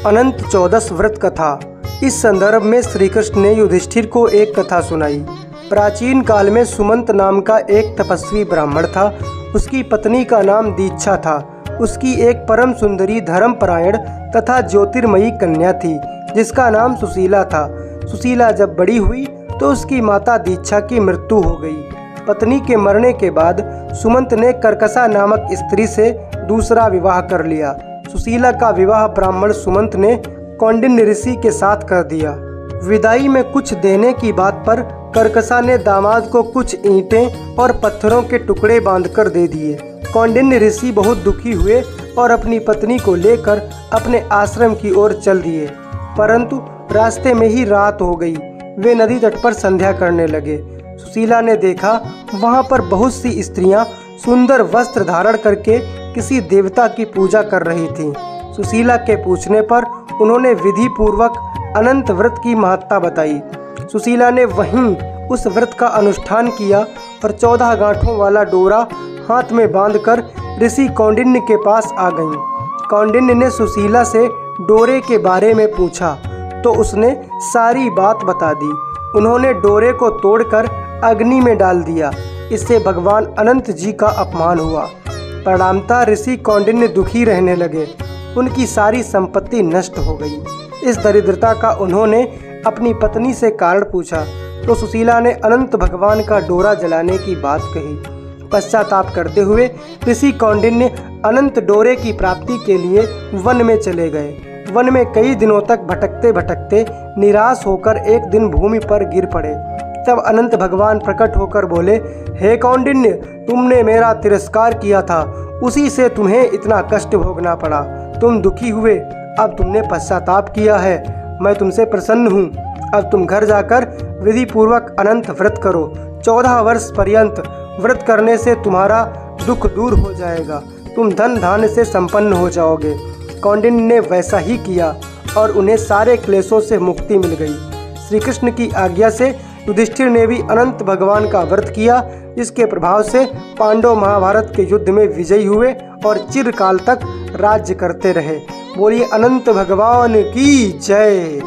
अनंत चौदस व्रत कथा। इस संदर्भ में श्री कृष्ण ने युधिष्ठिर को एक कथा सुनाई। प्राचीन काल में सुमंत नाम का एक तपस्वी ब्राह्मण था। उसकी पत्नी का नाम दीक्षा था। उसकी एक परम सुंदरी धर्मपरायण तथा ज्योतिर्मयी कन्या थी जिसका नाम सुशीला था। सुशीला जब बड़ी हुई तो उसकी माता दीक्षा की मृत्यु हो गई। पत्नी के मरने के बाद सुमंत ने कर्कसा नामक स्त्री से दूसरा विवाह कर लिया। सुशीला का विवाह ब्राह्मण सुमंत ने कौंडिन्य ऋषि के साथ कर दिया। विदाई में कुछ देने की बात पर कर्कसा ने दामाद को कुछ ईंटें और पत्थरों के टुकड़े बांधकर दे दिए। कौंडिन्य ऋषि बहुत दुखी हुए और अपनी पत्नी को लेकर अपने आश्रम की ओर चल दिए, परंतु रास्ते में ही रात हो गई। वे नदी तट पर संध्या करने लगे। सुशीला ने देखा वहां पर बहुत सी स्त्रियां सुंदर वस्त्र धारण करके किसी देवता की पूजा कर रही थीं। सुशीला के पूछने पर उन्होंने विधि पूर्वक अनंत व्रत की महत्ता बताई। सुशीला ने वहीं उस व्रत का अनुष्ठान किया और 14 गांठों वाला डोरा हाथ में बांधकर ऋषि कौंडिन्य के पास आ गईं। कौंडिन्य ने सुशीला से डोरे के बारे में पूछा तो उसने सारी बात बता दी। उन्होंने डोरे को तोड़कर अग्नि में डाल दिया। इससे भगवान अनंत जी का अपमान हुआ। परिणामतः ऋषि कौंडिन्य दुखी रहने लगे। उनकी सारी संपत्ति नष्ट हो गई। इस दरिद्रता का उन्होंने अपनी पत्नी से कारण पूछा तो सुशीला ने अनंत भगवान का डोरा जलाने की बात कही। पश्चाताप करते हुए ऋषि कौंडिन्य अनंत डोरे की प्राप्ति के लिए वन में चले गए। वन में कई दिनों तक भटकते भटकते निराश होकर एक दिन भूमि पर गिर पड़े। तब अनंत भगवान प्रकट होकर बोले, हे कौंडिन्य, तुमने मेरा तिरस्कार किया था, उसी से तुम्हें इतना कष्ट भोगना पड़ा। तुम दुखी हुए, अब तुमने पश्चाताप किया है। मैं तुमसे प्रसन्न हूँ। अब तुम घर जाकर विधि पूर्वक अनंत व्रत करो। 14 वर्ष पर्यंत व्रत करने से तुम्हारा दुख दूर हो जाएगा। तुम धन धान्य से संपन्न हो जाओगे। कौंडिन्य ने वैसा ही किया और उन्हें सारे क्लेशों से मुक्ति मिल गई। श्री कृष्ण की आज्ञा से युधिष्ठिर ने भी अनंत भगवान का व्रत किया, जिसके प्रभाव से पांडव महाभारत के युद्ध में विजयी हुए और चिरकाल तक राज्य करते रहे। बोलिए अनंत भगवान की जय।